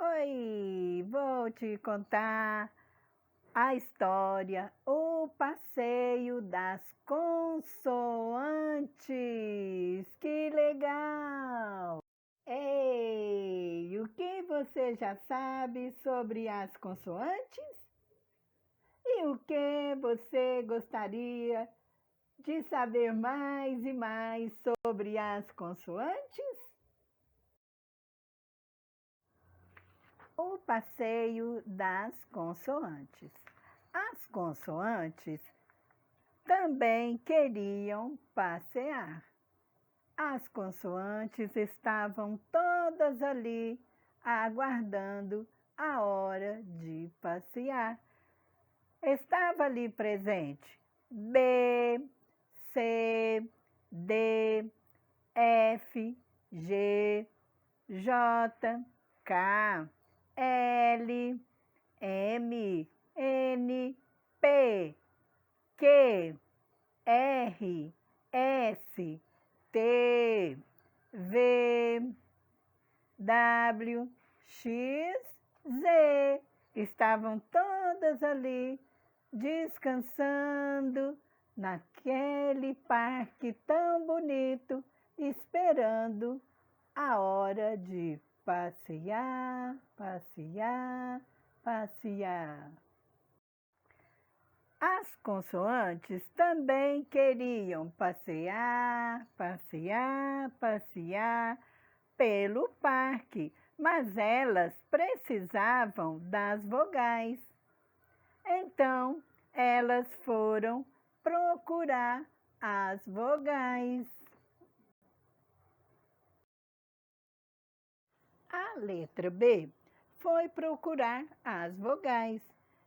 Oi, vou te contar a história, o passeio das consoantes. Que legal! Ei, o que você já sabe sobre as consoantes? E o que você gostaria de saber mais e mais sobre as consoantes? O passeio das consoantes. As consoantes também queriam passear. As consoantes estavam todas ali, aguardando a hora de passear. Estava ali presente B, C, D, F, G, J, K, L, M, N, P, Q, R, S, T, V, W, X, Z. Estavam todas ali descansando naquele parque tão bonito, esperando a hora de passear, passear, passear. As consoantes também queriam passear, passear, passear pelo parque, mas elas precisavam das vogais. Então, elas foram procurar as vogais. A letra B foi procurar as vogais.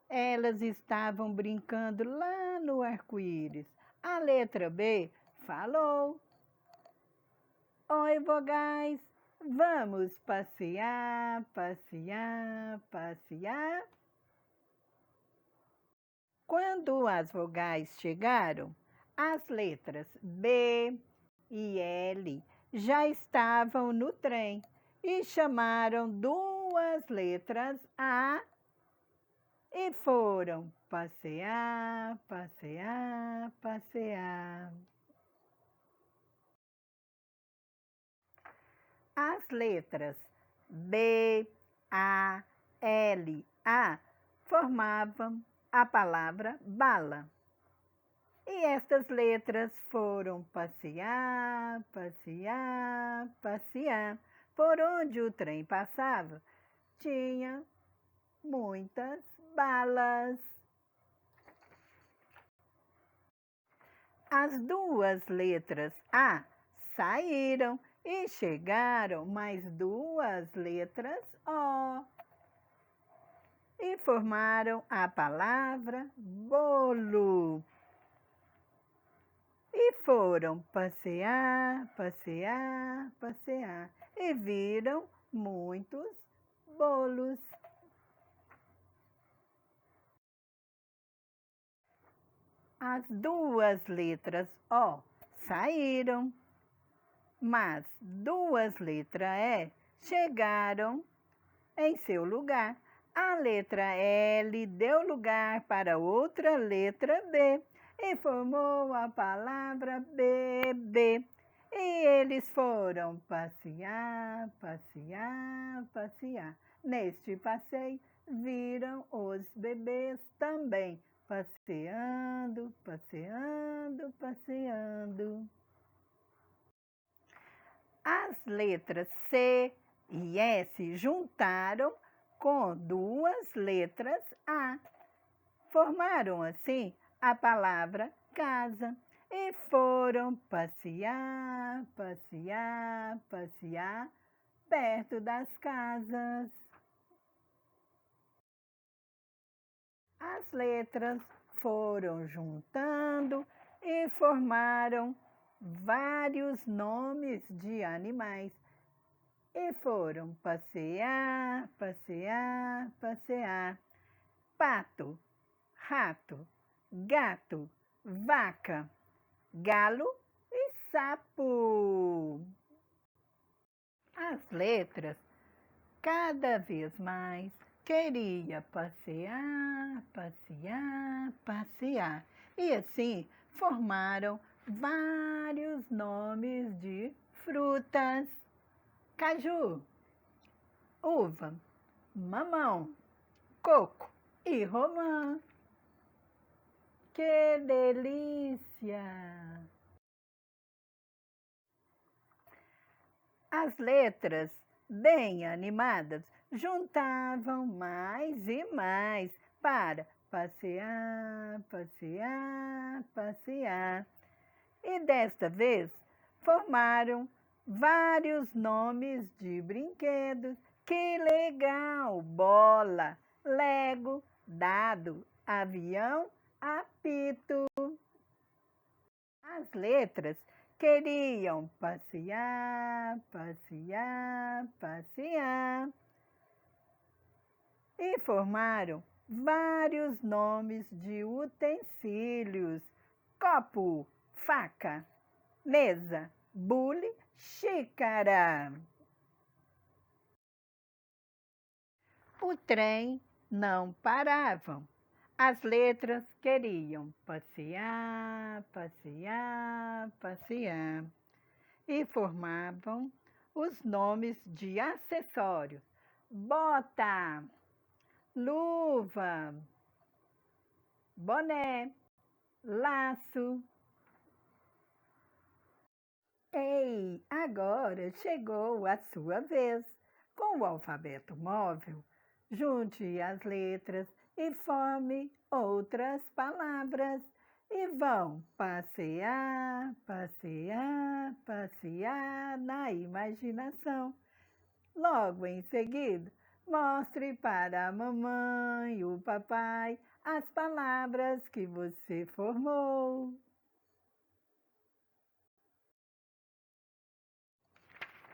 Elas estavam brincando lá no arco-íris. A letra B falou: Oi, vogais, vamos passear, passear, passear. Quando as vogais chegaram, as letras B e L já estavam no trem e chamaram duas letras A e foram passear, passear, passear. As letras B, A, L, A formavam a palavra bala. E estas letras foram passear, passear, passear. Por onde o trem passava, tinha muitas balas. As duas letras A saíram e chegaram mais duas letras O e formaram a palavra bolo. E foram passear, passear, passear e viram muitos bolos. As duas letras O saíram, mas duas letras E chegaram em seu lugar. A letra L deu lugar para outra letra B e formou a palavra bebê. E eles foram passear, passear, passear. Neste passeio, viram os bebês também passeando, passeando, passeando. As letras C e S juntaram com duas letras A. Formaram assim a palavra casa e foram passear, passear, passear perto das casas. As letras foram juntando e formaram vários nomes de animais. E foram passear, passear, passear. Pato, rato, gato, vaca, galo e sapo. As letras cada vez mais queria passear, passear, passear. E assim formaram vários nomes de frutas: caju, uva, mamão, coco e romã. Que delícia! As letras, bem animadas, juntavam mais e mais para passear, passear, passear. E desta vez formaram vários nomes de brinquedos. Que legal! Bola, Lego, dado, avião, apito. As letras queriam passear, passear, passear. E formaram vários nomes de utensílios: copo, faca, mesa, bule, xícara. O trem não parava. As letras queriam passear, passear, passear. E formavam os nomes de acessórios: bota, luva, boné, laço. Ei, agora chegou a sua vez. Com o alfabeto móvel, junte as letras e forme outras palavras. E vão passear, passear, passear na imaginação. Logo em seguida, mostre para a mamãe e o papai as palavras que você formou.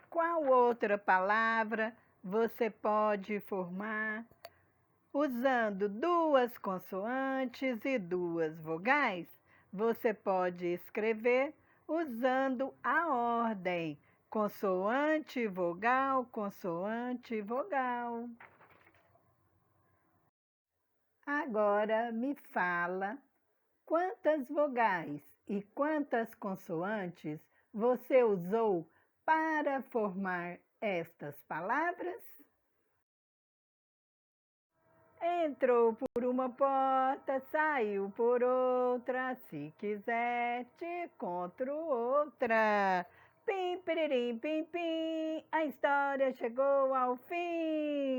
Qual outra palavra você pode formar usando duas consoantes e duas vogais? Você pode escrever usando a ordem: consoante, vogal, consoante, vogal. Agora me fala quantas vogais e quantas consoantes você usou para formar estas palavras? Entrou por uma porta, saiu por outra, se quiser te encontro outra. Pim, piririm, pim, pim, a história chegou ao fim.